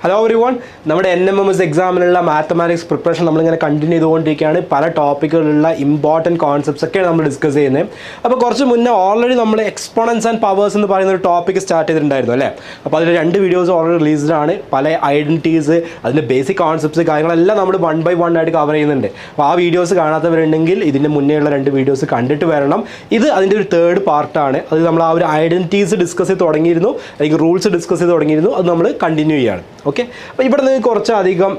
Hello every one, നമ്മുടെ NMMS എക്സാമിനുള്ള mathematics preparation നമ്മളിങ്ങനെ continue ചെയ്തുകൊണ്ടിരിക്കുകയാണ്. പല ടോപ്പിക്കുകളിലുള്ള ഇമ്പോർട്ടൻറ്റ് കോൺസെപ്റ്റ്സ് ഒക്കെയാണ് നമ്മൾ ഡിസ്കസ് ചെയ്യുന്നത്. അപ്പോൾ കുറച്ച് മുന്നേ ഓൾറെഡി നമ്മൾ എക്സ്പോണൻസ് ആൻഡ് പവേഴ്സ് എന്ന് പറയുന്ന ഒരു ടോപ്പിക്ക് സ്റ്റാർട്ട് ചെയ്തിട്ടുണ്ടായിരുന്നു അല്ലേ. അപ്പോൾ അതിൽ 2 വീഡിയോസ് ഓൾറെഡി റിലീസ്ഡ് ആണ്. പല ഐഡൻറ്റിറ്റീസ്, അതിൻ്റെ ബേസിക് കോൺസെപ്റ്റ്സ് കാര്യങ്ങളെല്ലാം നമ്മൾ 1 by 1 ആയിട്ട് കവർ ചെയ്യുന്നുണ്ട്. അപ്പോൾ ആ വീഡിയോസ് കാണാത്തവരുണ്ടെങ്കിൽ ഇതിൻ്റെ മുന്നേയുള്ള 2 വീഡിയോസ് കണ്ടിട്ട് വരണം. ഇത് അതിൻ്റെ ഒരു 3rd പാർട്ടാണ്. അത് നമ്മൾ ആ ഒരു ഐഡൻറ്റിറ്റീസ് ഡിസ്കസ് ചെയ്ത് തുടങ്ങിയിരുന്നു, അല്ലെങ്കിൽ റൂൾസ് ഡിസ്കസ് ചെയ്ത് തുടങ്ങിയിരുന്നു. അത് നമ്മൾ കണ്ടിന്യൂ ചെയ്യാണ്. ഓക്കെ, അപ്പോൾ ഇവിടെ നിന്ന് കുറച്ചധികം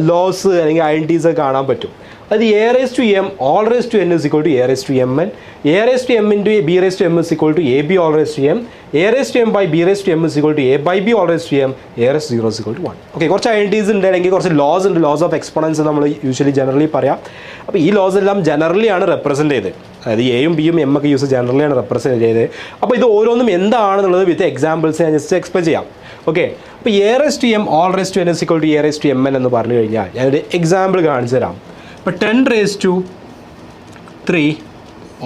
ലോസ് അല്ലെങ്കിൽ ഐഡൻറ്റിറ്റീസ് ഒക്കെ കാണാൻ പറ്റും. അത് a raised to m all raised to n is equal to a raised to mn, a raised to m into b raised to m is equal to ab all raised to m, a raised to m by b raised to m is equal to a by b all raised to m, a raised to 0 is equal to 1. Okay, കുറച്ച് identities ഉണ്ട്, അല്ലെങ്കിൽ കുറച്ച് loss ഉണ്ട്. Loss of exponents നമ്മൾ usually generally പറയാം. അപ്പോൾ ഈ loss എല്ലാം ജനറലിയാണ് റെപ്രസെൻറ്റ് ചെയ്ത്, അതായത് എയും ബിയും എം ഒക്കെ യൂസ് ജനറലിയാണ് റെപ്രസെൻറ്റ് ചെയ്തത്. അപ്പോൾ ഇത് ഓരോന്നും എന്താണെന്നുള്ളത് വിത്ത് എക്സാമ്പിൾസ് ഞാൻ ജസ്റ്റ് എക്സ്പ്ലെയിൻ ചെയ്യാം. ഓക്കെ, അപ്പോൾ a raised to m all raised to n is equal to a raised to mn എന്ന് പറഞ്ഞു കഴിഞ്ഞാൽ ഞാനൊരു എക്സാമ്പിൾ കാണിച്ചു തരാം. ഇപ്പോൾ 10 raised to 3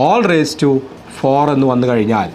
all raised to 4 എന്ന് വന്നു കഴിഞ്ഞാൽ,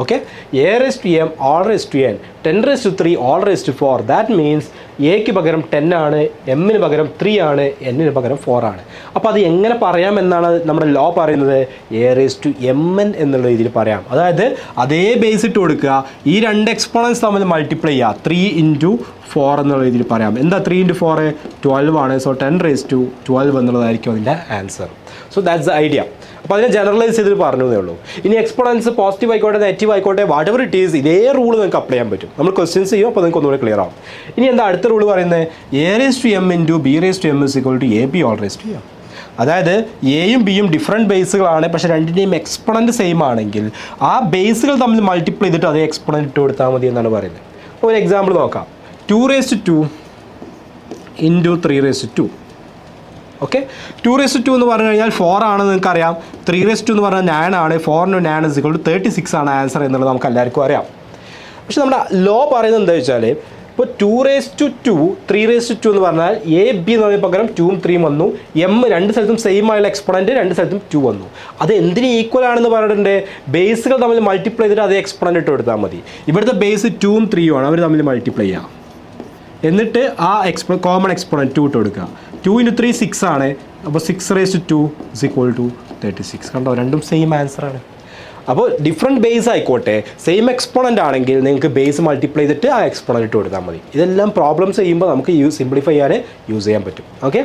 okay, a raised to m all raised to n 10 raised to 3 all raised to 4, that means എക്ക് പകരം 10 ആണ്, എമ്മിന് പകരം 3 ആണ്, എന്നിന് പകരം 4 ആണ്. അപ്പോൾ അത് എങ്ങനെ പറയാമെന്നാണ് നമ്മുടെ ലോ പറയുന്നത്? a raised to mn എന്നുള്ള രീതിയിൽ പറയാം. അതായത് അതേ ബേസ് ഇട്ട് കൊടുക്കുക, ഈ 2 എക്സ്പോണൻസ് തമ്മിൽ മൾട്ടിപ്ലൈ ചെയ്യുക, 3 into 4 എന്നുള്ള രീതിയിൽ പറയാം. എന്താ 3 into 4? 12 ആണ്. സോ 10 raised to 12 എന്നുള്ളതായിരിക്കും അതിൻ്റെ answer. So that's the idea. അപ്പോൾ അതിനെ ജനറലൈസ് ചെയ്തിട്ട് പറഞ്ഞതേ ഉള്ളൂ. ഇനി എക്സ്പോണൻസ് പോസിറ്റീവ് ആയിക്കോട്ടെ നെഗറ്റീവ് ആയിക്കോട്ടെ, വാട്ട് എവർ ഇറ്റ് ഈസ്, ഇതേ റൂൾ നിങ്ങൾക്ക് അപ്ലൈ ചെയ്യാൻ പറ്റും. നമ്മൾ ക്വസ്റ്റ്യൻസ് ചെയ്യും, അപ്പോൾ നിങ്ങൾക്ക് ഒന്നുകൂടെ ക്ലിയർ ആവും. ഇനി എന്താ അടുത്ത റൂൾ പറയുന്നത്? a raised to m into b raised to m is equal to ab all raised to m. അതായത് എയും ബിയും ഡിഫറെൻറ്റ് ബേസുകളാണ്, പക്ഷേ രണ്ടിൻ്റെയും എക്സ്പോണൻറ്റ് സെയിം ആണെങ്കിൽ ആ ബേസുകൾ തമ്മിൽ മൾട്ടിപ്ലൈ ചെയ്തിട്ട് അതേ എക്സ്പോണൻറ്റ് ഇട്ട് കൊടുത്താൽ മതി എന്നാണ് പറയുന്നത്. ഒരു എക്സാമ്പിൾ നോക്കാം. 2 raised to 2 into 3 raised to 2. Okay, 2 raised to 2 എന്ന് പറഞ്ഞു കഴിഞ്ഞാൽ 4 ആണെന്ന് നിങ്ങൾക്കറിയാം. 3 raised to 2 എന്ന് പറഞ്ഞാൽ 9 ആണ്. 4 into 9 is equal to 36 ആണ് ആൻസർ എന്നുള്ളത് നമുക്ക് എല്ലാവർക്കും അറിയാം. പക്ഷെ നമ്മുടെ ലോ പറയുന്നത് എന്താ വെച്ചാൽ, ഇപ്പോൾ 2 raised to 2 3 raised to 2 എന്ന് പറഞ്ഞാൽ എ ബി എന്ന് പറയുന്ന പകരം 2ഉം 3ഉം വന്നു. എം 2 സ്ഥലത്തും സെയിം ആയുള്ള എക്സ്പോണൻറ്റ് 2 സ്ഥലത്തും 2 വന്നു. അത് എന്തിന് ഈക്വൽ ആണെന്ന് പറഞ്ഞിട്ടുണ്ട്? ബേസുകൾ തമ്മിൽ മൾട്ടിപ്ലൈ ചെയ്തിട്ട് അതേ എക്സ്പോണൻറ്റ് ഇട്ട് കൊടുത്താൽ മതി. ഇവിടുത്തെ ബേസ് 2ഉം 3ഉം ആണ്, അവർ തമ്മിൽ മൾട്ടിപ്ലൈ ചെയ്യാം. എന്നിട്ട് ആ കോമൺ എക്സ്പോണൻറ്റ് 2 ഇട്ട് കൊടുക്കുക. 2 into 3 6 ആണ്. അപ്പോൾ 6 raised to 2 is equal to 36. കണ്ടോ, രണ്ടും സെയിം ആൻസറാണ്. അപ്പോൾ ഡിഫറെൻറ്റ് ബേസ് ആയിക്കോട്ടെ, സെയിം എക്സ്പോണൻ്റ് ആണെങ്കിൽ നിങ്ങൾക്ക് ബേസ് മൾട്ടിപ്ലൈ ചെയ്തിട്ട് ആ എക്സ്പോണൻ്റ് ഇട്ട് കൊടുത്താൽ മതി. ഇതെല്ലാം പ്രോബ്ലംസ് ചെയ്യുമ്പോൾ നമുക്ക് സിംപ്ലിഫൈ ചെയ്യാൻ യൂസ് ചെയ്യാൻ പറ്റും. ഓക്കെ,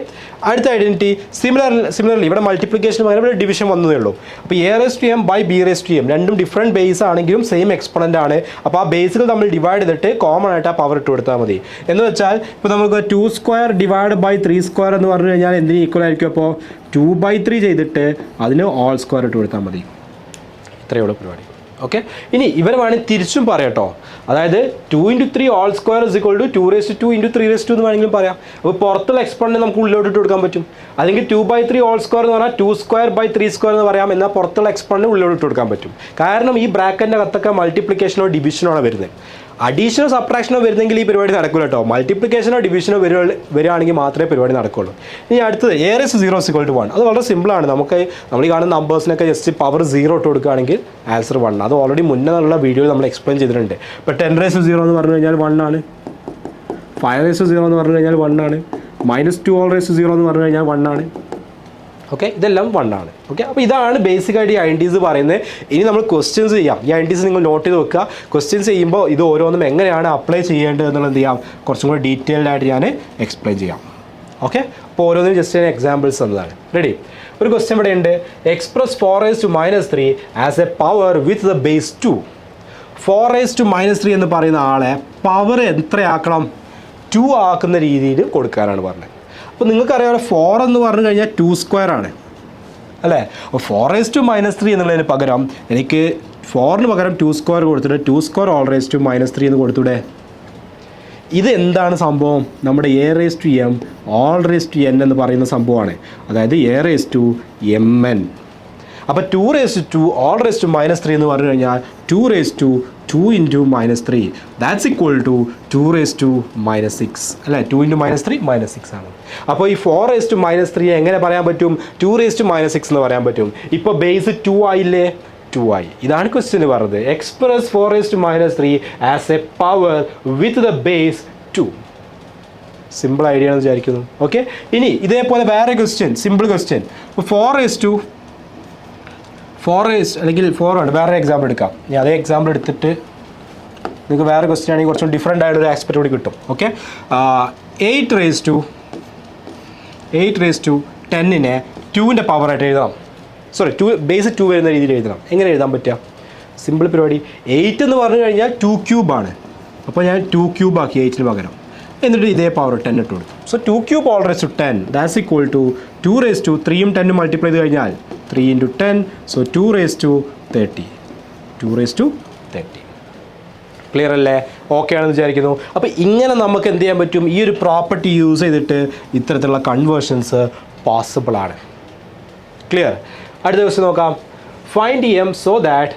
അടുത്ത ഐഡൻറ്റിറ്റി സിമിലർലി ഇവിടെ മൾട്ടിപ്ലിക്കേഷൻ പകരം ഇവിടെ ഡിവിഷൻ വന്നതേ ഉള്ളൂ. അപ്പോൾ a raised to m by b raised to m രണ്ടും ഡിഫറെൻറ്റ് ബേസ് ആണെങ്കിലും സെയിം എക്സ്പോണൻ്റ് ആണ്. അപ്പോൾ ആ ബേസുകൾ നമ്മൾ ഡിവൈഡ് ചെയ്തിട്ട് കോമൺ ആയിട്ട് ആ പവർ ഇട്ട് കൊടുത്താൽ മതി. എന്ന് വെച്ചാൽ ഇപ്പോൾ നമുക്ക് 2 square ഡിവൈഡ് ബൈ 3 square എന്ന് പറഞ്ഞു കഴിഞ്ഞാൽ എന്തിന് ഈക്വൽ ആയിരിക്കും? അപ്പോൾ 2/3 ചെയ്തിട്ട് അതിന് all square ഇട്ട് കൊടുത്താൽ മതി. ഇത്രയുള്ള പരിപാടി. ഓക്കെ, ഇനി ഇവർ വേണമെങ്കിൽ തിരിച്ചും പറയാം കേട്ടോ. അതായത് 2 into 3 all square is equal to 2 raised to 2 into 3 raised to എന്ന് വേണമെങ്കിലും പറയാം. അപ്പോൾ പുറത്തുള്ള എക്സ്പോണൻറ്റ് നമുക്ക് ഉള്ളിലോട്ട് ഇട്ട് കൊടുക്കാൻ പറ്റും. അല്ലെങ്കിൽ 2/3 all square എന്ന് പറഞ്ഞാൽ 2 square by 3 square എന്ന് പറയാം. എന്നാൽ പുറത്തുള്ള എക്സ്പോണൻറ്റ് ഉള്ളിലോട്ട് ഇട്ട് കൊടുക്കാൻ പറ്റും. കാരണം ഈ ബ്രാക്കറ്റിൻ്റെ അകത്തൊക്കെ മൾട്ടിപ്ലിക്കേഷനോ ഡിവിഷനോ ആണ് വരുന്നത്. അഡീഷനോ സബ്ട്രാക്ഷനോ വരുന്നെങ്കിൽ ഈ പരിപാടി നടക്കില്ല കേട്ടോ. മൾട്ടിപ്ലിക്കേഷനോ ഡിവിഷനോ വരികയാണെങ്കിൽ മാത്രമേ പരിപാടി നടക്കുള്ളൂ. ഇനി അടുത്തത് a raised to 0 is equal to 1. അത് വളരെ സിമ്പിളാണ്. നമ്മൾ ഈ കാണുന്ന നമ്പേഴ്സിനൊക്കെ ജസ്റ്റ് പവർ 0 ഇട്ട് കൊടുക്കുകയാണെങ്കിൽ ആൻസർ 1. അത് ഓൾറെഡി മുന്നേ ഉള്ള വീഡിയോയിൽ നമ്മൾ എക്സ്പ്ലെയിൻ ചെയ്തിട്ടുണ്ട്. ഇപ്പോൾ 10 raised to 0 എന്ന് പറഞ്ഞു കഴിഞ്ഞാൽ 1 ആണ്. 5 raised to 0 എന്ന് പറഞ്ഞു കഴിഞ്ഞാൽ 1 ആണ്. -2 all raised to 0 എന്ന് പറഞ്ഞു കഴിഞ്ഞാൽ 1 ആണ്. ഓക്കെ, ഇതെല്ലാം 1 ആണ്. ഓക്കെ, അപ്പോൾ ഇതാണ് ബേസിക്കായിട്ട് ഈ ഐഡൻറ്റിറ്റീസ് പറയുന്നത്. ഇനി നമ്മൾ ക്വസ്റ്റ്യൻസ് ചെയ്യാം. ഈ ഐഡൻറ്റിറ്റീസ് നിങ്ങൾ നോട്ട് ചെയ്ത് വെക്കുക. ക്വസ്റ്റ്യൻസ് ചെയ്യുമ്പോൾ ഇത് ഓരോന്നും എങ്ങനെയാണ് അപ്ലൈ ചെയ്യേണ്ടത് എന്നുള്ളത് എന്ത് ചെയ്യാം, കുറച്ചും കൂടി ഡീറ്റെയിൽഡ് ആയിട്ട് ഞാൻ എക്സ്പ്ലെയിൻ ചെയ്യാം. ഓക്കെ, അപ്പോൾ ഓരോന്നിനും ജസ്റ്റ് ഞാൻ എക്സാമ്പിൾസ് തന്നതാണ്. റെഡി? ഒരു ക്വസ്റ്റ്യൻ ഇവിടെ ഉണ്ട്. Express 4 raised to -3 as A power with the base 2. 4 raised to -3 എന്ന് പറയുന്ന ആളെ പവർ എത്രയാക്കണം? 2 ആക്കുന്ന രീതിയിൽ കൊടുക്കാനാണ് പറഞ്ഞത്. അപ്പോൾ നിങ്ങൾക്കറിയാം 4 എന്ന് പറഞ്ഞു കഴിഞ്ഞാൽ 2 square ആണ് അല്ലേ. അപ്പോൾ 4 raised to -3 എന്നുള്ളതിന് പകരം എനിക്ക് 4ന് പകരം 2 square കൊടുത്തിട്ട് 2 square all raised to -3 എന്ന് കൊടുത്തൂടെ? ഇത് എന്താണ് സംഭവം? നമ്മുടെ a raised to m all raised to n എന്ന് പറയുന്ന സംഭവമാണ്. അതായത് a raised to mn. അപ്പോൾ 2 raised to 2 all raised to -3 എന്ന് പറഞ്ഞു കഴിഞ്ഞാൽ 2 raised to 2 into -3 that's equal to 2 raised to -6 അല്ലേ. 2 into -3 -6 ആണ്. അപ്പോൾ ഈ 4 raised to -3 എങ്ങനെ പറയാൻ പറ്റും? 2 raised to -6 എന്ന് പറയാൻ പറ്റും. ഇപ്പോൾ ബേസ് 2 ആയില്ലേ? 2 ആയി. ഇതാണ് ക്വസ്റ്റ്യൻ പറഞ്ഞത്. Express 4 raised to -3 as A power with the base 2. Simple idea ആണെന്ന് വിചാരിക്കുന്നു. ഓക്കെ, ഇനി ഇതേപോലെ വേറെ ക്വസ്റ്റ്യൻ, സിമ്പിൾ ക്വസ്റ്റ്യൻ. ഇപ്പോൾ 4 അല്ലെങ്കിൽ 4 ആണ്. വേറെ എക്സാമ്പിൾ എടുക്കാം. ഞാൻ അതേ എക്സാമ്പിൾ എടുത്തിട്ട് നിങ്ങൾക്ക് വേറെ ക്വസ്റ്റ്യൻ ആണെങ്കിൽ കുറച്ചും ഡിഫറെൻ്റ് ആയിട്ടൊരു ആസ്പെക്ട് കൂടി കിട്ടും. ഓക്കെ, 8 raised to 10നെ 2ൻ്റെ പവറായിട്ട് എഴുതാം. സോറി, 2 ബേസ് 2 വരുന്ന രീതിയിൽ എഴുതണം. എങ്ങനെ എഴുതാൻ പറ്റുക? സിമ്പിൾ പരിപാടി. 8 എന്ന് പറഞ്ഞു കഴിഞ്ഞാൽ 2 ക്യൂബാണ്. അപ്പോൾ ഞാൻ 2 ക്യൂബ് ആക്കി 8ന് പകരം. എന്നിട്ട് ഇതേ പവർ 10 ഇട്ട് കൊടുക്കും. So 2 cube all raised to 10 that's equal to 2 raised to 3യും 10ഉം മൾട്ടിപ്ലൈ ചെയ്ത് കഴിഞ്ഞാൽ 3 into 10, so 2 raised to 30. Clear അല്ലേ? ഓക്കെ ആണെന്ന് വിചാരിക്കുന്നു. അപ്പോൾ ഇങ്ങനെ നമുക്ക് എന്ത് ചെയ്യാൻ പറ്റും? ഈ ഒരു പ്രോപ്പർട്ടി യൂസ് ചെയ്തിട്ട് ഇത്തരത്തിലുള്ള കൺവേർഷൻസ് പോസിബിൾ ആണ്. ക്ലിയർ? അടുത്ത ക്വസ്റ്റ്യൻ നോക്കാം. Find m so that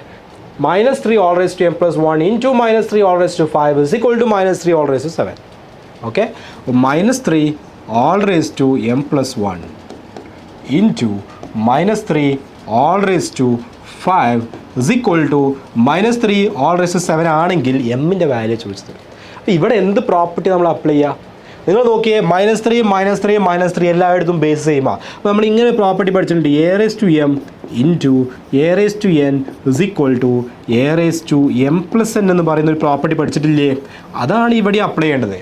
-3 all raised to m plus 1 into -3 all raised to 5 is equal to -3 all raised to 7. Okay, -3 all raised to m plus 1 into -3 all raised to 5 is equal to -3 all raised to 7 ആണെങ്കിൽ എമ്മിൻ്റെ value ചോദിച്ചത്. അപ്പോൾ ഇവിടെ എന്ത് property നമ്മൾ apply ചെയ്യുക? നിങ്ങൾ നോക്കിയേ, -3 എല്ലായിടത്തും ബേസ് ചെയ്യുമ്പോൾ അപ്പോൾ നമ്മൾ ഇങ്ങനെ പ്രോപ്പർട്ടി പഠിച്ചിട്ടുണ്ട്. a raised to m into a raised to n is equal to a raised to m plus n എന്ന് പറയുന്ന ഒരു പ്രോപ്പർട്ടി പഠിച്ചിട്ടില്ലേ? അതാണ് ഇവിടെ അപ്ലൈ ചെയ്യേണ്ടത്.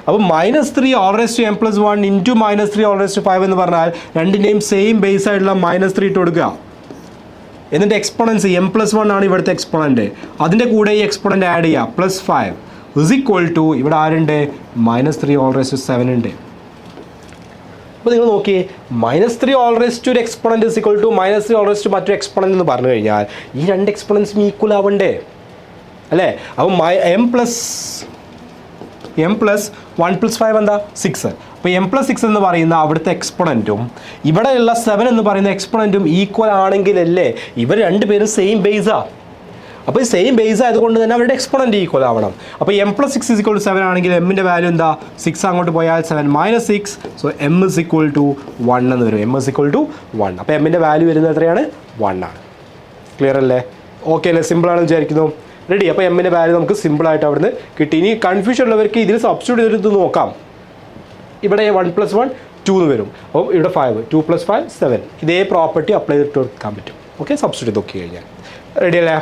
അപ്പോൾ -3 all raised to m plus 1 into -3 all raised to 5 എന്ന് പറഞ്ഞാൽ രണ്ടിൻ്റെയും സെയിം ബേസ് ആയിട്ടുള്ള -3 ഇട്ട് കൊടുക്കുക. എന്നിട്ട് എക്സ്പോണൻസ് m plus 1 ആണ് ഇവിടുത്തെ എക്സ്പോണൻറ്റ്. അതിൻ്റെ കൂടെ ഈ എക്സ്പോണൻറ്റ് ആഡ് ചെയ്യുക, +5 is equal to ഇവിടെ ആരുണ്ട്? -3 all raised to 7 ഉണ്ട്. അപ്പോൾ നിങ്ങൾ നോക്കിയേ, -3 all raised to ഒരു exponent is equal to -3 all raised to മറ്റൊരു എക്സ്പോണൻറ്റ് എന്ന് പറഞ്ഞു കഴിഞ്ഞാൽ ഈ രണ്ട് എക്സ്പോണൻസും ഈക്വൽ ആവണ്ടേ അല്ലേ? അപ്പോൾ m plus 1 plus 5 എന്താ? 6. അപ്പോൾ m plus 6 എന്ന് പറയുന്ന അവിടുത്തെ എക്സ്പോണൻറ്റും ഇവിടെയുള്ള 7 എന്ന് പറയുന്ന എക്സ്പോണൻറ്റും ഈക്വൽ ആണെങ്കിലല്ലേ ഇവർ രണ്ടുപേരും സെയിം ബേസാണ്. അപ്പോൾ ഈ സെയിം ബേസ് ആയതുകൊണ്ട് തന്നെ അവരുടെ എക്സ്പോണൻറ്റ് ഈക്വൽ ആവണം. അപ്പോൾ m plus 6 is equal to 7 ആണെങ്കിൽ എമ്മിൻ്റെ വാല്യൂ എന്താ? 6 അങ്ങോട്ട് പോയാൽ 7 - 6, so m is equal to 1 എന്ന് വരും. m is equal to 1. അപ്പോൾ എമ്മിൻ്റെ വാല്യൂ വരുന്നത് എത്രയാണ്? 1 ആണ്. ക്ലിയർ അല്ലേ? ഓക്കെ അല്ലേ? സിമ്പിളാണെന്ന് വിചാരിക്കുന്നു. റെഡി? അപ്പോൾ എമ്മിൻ്റെ വാല്യൂ നമുക്ക് സിമ്പിളായിട്ട് അവിടുന്ന് കിട്ടി. ഇനി കൺഫ്യൂഷൻ ഉള്ളവർക്ക് ഇതിൽ സബ്സ്റ്റിറ്റ്യൂട്ട് ചെയ്തിട്ട് നോക്കാം. ഇവിടെ 1 plus 1 2 എന്ന് വരും. അപ്പോൾ ഇവിടെ 5, 2 plus 5 7. ഇതേ പ്രോപ്പർട്ടി അപ്ലൈ ചെയ്തിട്ട് കൊടുക്കാൻ പറ്റും. ഓക്കെ, സബ്സ്റ്റിറ്റ്യൂട്ട് നോക്കി കഴിഞ്ഞാൽ റെഡി അല്ലേ?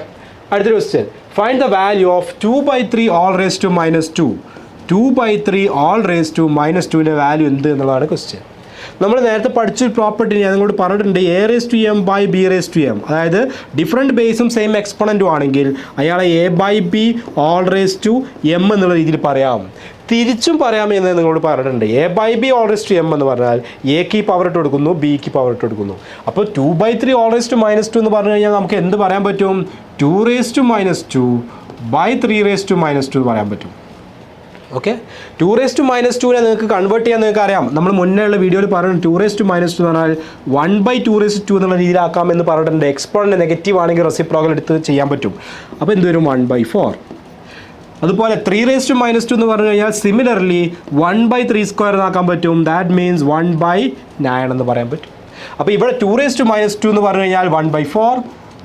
അടുത്തൊരു question. Find the value of 2/3 all raised to -2. 2/3 all raised to -2ൻ്റെ വാല്യൂ എന്ത് എന്നുള്ളതാണ് ക്വസ്റ്റ്യൻ. നമ്മൾ നേരത്തെ പഠിച്ചൊരു പ്രോപ്പർട്ടി ഞാൻ നിങ്ങളോട് പറഞ്ഞിട്ടുണ്ട്, a raised to m by b raised to m. അതായത് ഡിഫറെൻറ്റ് ബേസും സെയിം എക്സ്പോണൻറ്റും ആണെങ്കിൽ അയാളെ a/b all raised to m എന്നുള്ള രീതിയിൽ പറയാം. തിരിച്ചും പറയാമെന്ന് നിങ്ങളോട് പറഞ്ഞിട്ടുണ്ട്. a/b all raised to m എന്ന് പറഞ്ഞാൽ എക്ക് ഈ പവർ ഇട്ട് കൊടുക്കുന്നു, ബിക്ക് പവർ ഇട്ട് കൊടുക്കുന്നു. അപ്പോൾ 2/3 all raised to -2 എന്ന് പറഞ്ഞു കഴിഞ്ഞാൽ നമുക്ക് എന്ത് പറയാൻ പറ്റും? 2 raised to -2 by 3 raised to -2 എന്ന് പറയാൻ പറ്റും. ഓക്കെ, 2 raised to -2നെ നിങ്ങൾക്ക് കൺവേർട്ട് ചെയ്യാൻ നിങ്ങൾക്ക് അറിയാം. നമ്മൾ മുന്നേ ഉള്ള വീഡിയോയിൽ പറഞ്ഞു 2 raised to -2 എന്ന് പറഞ്ഞാൽ 1/2 raised to 2 എന്നുള്ള രീതിയിലാക്കാമെന്ന് പറഞ്ഞിട്ടുണ്ട്. എക്സ്പോണൻറ്റ് നെഗറ്റീവ് ആണെങ്കിൽ റെസിപ്രോക്കൽ എടുത്ത് ചെയ്യാൻ പറ്റും. അപ്പോൾ എന്ത് വരും? 1/4. അതുപോലെ 3 raised to -2 എന്ന് പറഞ്ഞു കഴിഞ്ഞാൽ സിമിലർലി 1/3² എന്നാക്കാൻ പറ്റും. ദാറ്റ് മീൻസ് 1/9 എന്ന് പറയാൻ പറ്റും. അപ്പോൾ ഇവിടെ 2 raised to -2 എന്ന് പറഞ്ഞു കഴിഞ്ഞാൽ 1/4,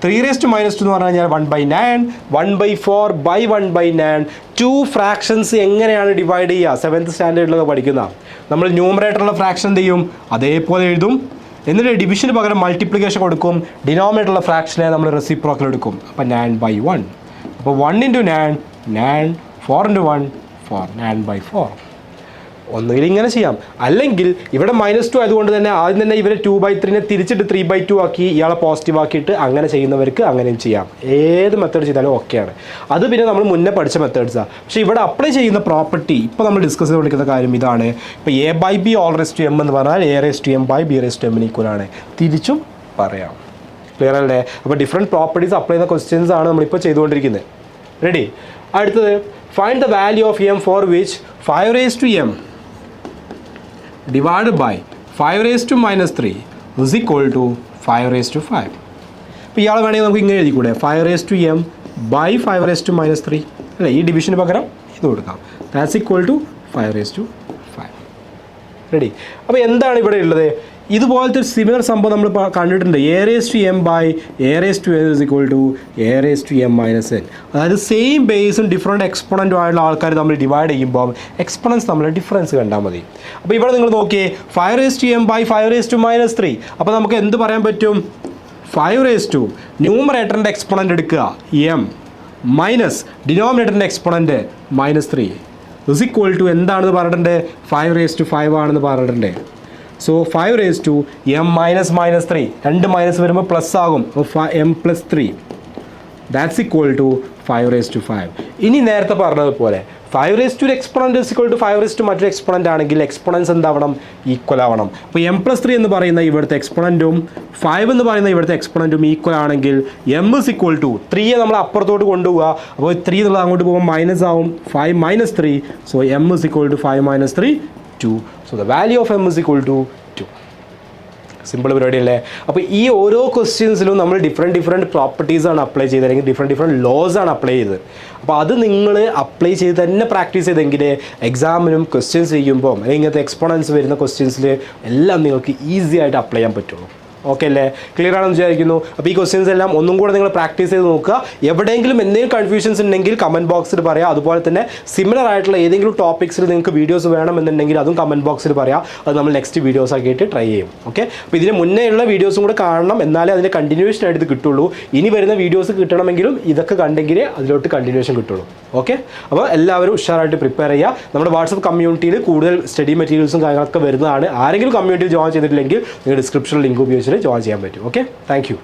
3 raised to -2 എന്ന് പറഞ്ഞു കഴിഞ്ഞാൽ 1/9, 1/4 by 1/9. 2 ഫ്രാക്ഷൻസ് എങ്ങനെയാണ് ഡിവൈഡ് ചെയ്യുക? 7th സ്റ്റാൻഡേർഡിലൊക്കെ പഠിക്കുന്ന നമ്മൾ ന്യൂമറേറ്ററുള്ള ഫ്രാക്ഷൻ എന്ത് ചെയ്യും? അതേപോലെ എഴുതും. എന്നിട്ട് ഡിവിഷന് പകരം മൾട്ടിപ്ലിക്കേഷൻ കൊടുക്കും. ഡിനോമിനേറ്ററുള്ള ഫ്രാക്ഷനെ നമ്മൾ റെസിപ്രോക്കൽ എടുക്കും. അപ്പോൾ 9/1. അപ്പോൾ 1 into 9, 9, 4 into 1, 4, 9/4. ഒന്നുകിൽ ഇങ്ങനെ ചെയ്യാം, അല്ലെങ്കിൽ ഇവിടെ -2 ആയതുകൊണ്ട് തന്നെ ആദ്യം തന്നെ ഇവരെ 2/3നെ തിരിച്ചിട്ട് 3/2 ആക്കി ഇയാളെ പോസിറ്റീവ് ആക്കിയിട്ട് അങ്ങനെ ചെയ്യുന്നവർക്ക് അങ്ങനെയും ചെയ്യാം. ഏത് മെത്തേഡ് ചെയ്താലും ഓക്കെയാണ്. അത് പിന്നെ നമ്മൾ മുന്നേ പഠിച്ച മെത്തേഡ്സാണ്. പക്ഷേ ഇവിടെ അപ്ലൈ ചെയ്യുന്ന പ്രോപ്പർട്ടി ഇപ്പോൾ നമ്മൾ ഡിസ്കസ് ചെയ്തുകൊണ്ടിരിക്കുന്ന കാര്യം ഇതാണ്. ഇപ്പോൾ a/b all raised to m എന്ന് പറഞ്ഞാൽ a raised to m by b raised to m equal ആണ്. തിരിച്ചും പറയാം. ക്ലിയർ അല്ലേ? അപ്പോൾ ഡിഫറെൻറ്റ് പ്രോപ്പർട്ടീസ് അപ്ലൈ ചെയ്യുന്ന ക്വസ്റ്റ്യൻസ് ആണ് നമ്മളിപ്പോൾ ചെയ്തുകൊണ്ടിരിക്കുന്നത്. റെഡി? അടുത്തത്, find the value of m for which 5 raised to m divided by 5 raised to -3 is equal to 5 raised to 5. അപ്പോൾ ഇയാൾ വേണമെങ്കിൽ നമുക്ക് ഇങ്ങനെ എഴുതിക്കൂടെ? 5 raised to m by 5 raised to -3 അല്ലേ? ഈ ഡിവിഷന് പകരം ഇത് കൊടുക്കാം. That's equal to 5 raised to 5. Ready? അപ്പോൾ എന്താണ് ഇവിടെ ഉള്ളത്? ഇതുപോലത്തെ ഒരു സിമിലർ സംഭവം നമ്മൾ കണ്ടിട്ടുണ്ട്. A raise to M by a raise to n is equal to a raise to M minus n. അതായത് സെയിം ബേസും ഡിഫറെൻറ്റ് എക്സ്പോണൻറ്റും ആയിട്ടുള്ള ആൾക്കാർ നമ്മൾ ഡിവൈഡ് ചെയ്യുമ്പോൾ എക്സ്പോണൻസ് തമ്മിൽ ഡിഫറൻസ് കണ്ടാൽ മതി. അപ്പോൾ ഇവിടെ നിങ്ങൾ നോക്കിയേ 5 raise to M by 5 raise to minus 3. അപ്പോൾ നമുക്ക് എന്ത് പറയാൻ പറ്റും? 5 റേസ് ടു ന്യൂമറേറ്ററിൻ്റെ എക്സ്പോണൻ്റ് എടുക്കുക എം മൈനസ് ഡിനോമിനേറ്ററിൻ്റെ എക്സ്പോണൻ്റ് -3 ഇസ് ഈക്വൽ ടു എന്താണെന്ന് പറഞ്ഞിട്ടുണ്ട്? 5 റേസ് ടു 5 ആണെന്ന് പറഞ്ഞിട്ടുണ്ട്. So 5 raise to M minus -3, 2 minus വരുമ്പോൾ പ്ലസ് ആകും. M plus 3 that's equal to 5 raise to 5. ഇനി നേരത്തെ പറഞ്ഞതുപോലെ 5 റേസ് ടു ഒരു exponent is equal to 5 raise to മറ്റൊരു എക്സ്പോണൻ്റ് ആണെങ്കിൽ എക്സ്പോണൻസ് എന്താവണം? ഈക്വൽ ആവണം. അപ്പോൾ എം പ്ലസ് 3 എന്ന് പറയുന്ന ഇവിടുത്തെ എക്സ്പോണൻറ്റും 5 എന്ന് പറയുന്ന ഇവിടുത്തെ എക്സ്പോണൻറ്റും ഈക്വൽ ആണെങ്കിൽ എം ഇസ് ഈക്വൽ ടു 3യെ നമ്മൾ അപ്പുറത്തോട്ട് കൊണ്ടുപോവുക. അപ്പോൾ 3 നമ്മൾ അങ്ങോട്ട് പോകുമ്പോൾ മൈനസ് ആവും. 5 minus 3, so m is equal to 5 minus 3 2. So the value of m is equal to 2. Simple പരിപാടി അല്ലേ? അപ്പോൾ ഈ ഓരോ ക്വസ്റ്റ്യൻസിലും നമ്മൾ ഡിഫറെൻറ്റ് പ്രോപ്പർട്ടീസാണ് അപ്ലൈ ചെയ്തത്, അല്ലെങ്കിൽ ഡിഫറെൻറ്റ് ലോസാണ് അപ്ലൈ ചെയ്തത്. അപ്പോൾ അത് നിങ്ങൾ അപ്ലൈ ചെയ്ത് തന്നെ പ്രാക്ടീസ് ചെയ്തെങ്കിൽ എക്സാമിനും ക്വസ്റ്റ്യൻസ് ചെയ്യുമ്പോൾ അല്ലെങ്കിൽ ഇങ്ങനത്തെ എക്സ്പോണൻസ് വരുന്ന ക്വസ്റ്റ്യൻസിൽ എല്ലാം നിങ്ങൾക്ക് ഈസി ആയിട്ട് അപ്ലൈ ചെയ്യാൻ പറ്റുള്ളൂ. ഓക്കെ അല്ലേ? ക്ലിയർ ആണെന്ന് വിചാരിക്കുന്നു. അപ്പോൾ ഈ ക്വസ്റ്റ്യൻസ് എല്ലാം ഒന്നും കൂടെ നിങ്ങൾ പ്രാക്ടീസ് ചെയ്ത് നോക്കുക. എവിടെയെങ്കിലും എന്തെങ്കിലും കൺഫ്യൂഷൻസ് ഉണ്ടെങ്കിൽ കമൻറ്റ് ബോക്സിൽ പറയാം. അതുപോലെ തന്നെ സിമിലർ ആയിട്ടുള്ള ഏതെങ്കിലും ടോപ്പിക്സിൽ നിങ്ങൾക്ക് വീഡിയോസ് വേണമെന്നുണ്ടെങ്കിൽ അതും കമൻറ്റ് ബോക്സിൽ പറയാം. അത് നമ്മൾ നെക്സ്റ്റ് വീഡിയോസ് ആക്കിയിട്ട് ട്രൈ ചെയ്യും. ഓക്കെ, അപ്പോൾ ഇതിന് മുന്നേ ഉള്ള വീഡിയോസും കൂടെ കാണണം, എന്നാലേ അതിൻ്റെ കണ്ടിന്യൂവേഷൻ ആയിട്ട് ഇത് കിട്ടുള്ളൂ. ഇനി വരുന്ന വീഡിയോസ് കിട്ടണമെങ്കിലും ഇതൊക്കെ കണ്ടെങ്കിലേ അതിലോട്ട് കണ്ടിന്യൂവേഷൻ കിട്ടുള്ളൂ. ഓക്കെ, അപ്പോൾ എല്ലാവരും ഉഷാറായിട്ട് പ്രിപ്പയർ ചെയ്യുക. നമ്മുടെ വാട്സപ്പ് കമ്മ്യൂണിറ്റിയിൽ കൂടുതൽ സ്റ്റഡി മെറ്റീരിയൽസും കാര്യങ്ങളൊക്കെ വരുന്നതാണ്. ആരെങ്കിലും കമ്മ്യൂണിറ്റിയിൽ ജോയിൻ ചെയ്തിട്ടില്ലെങ്കിൽ നിങ്ങൾ ഡിസ്ക്രിപ്ഷനിൽ ലിങ്ക് ഉപയോഗിച്ചിട്ട് ജോയിൻ ചെയ്യാൻ പറ്റും. Okay, thank you.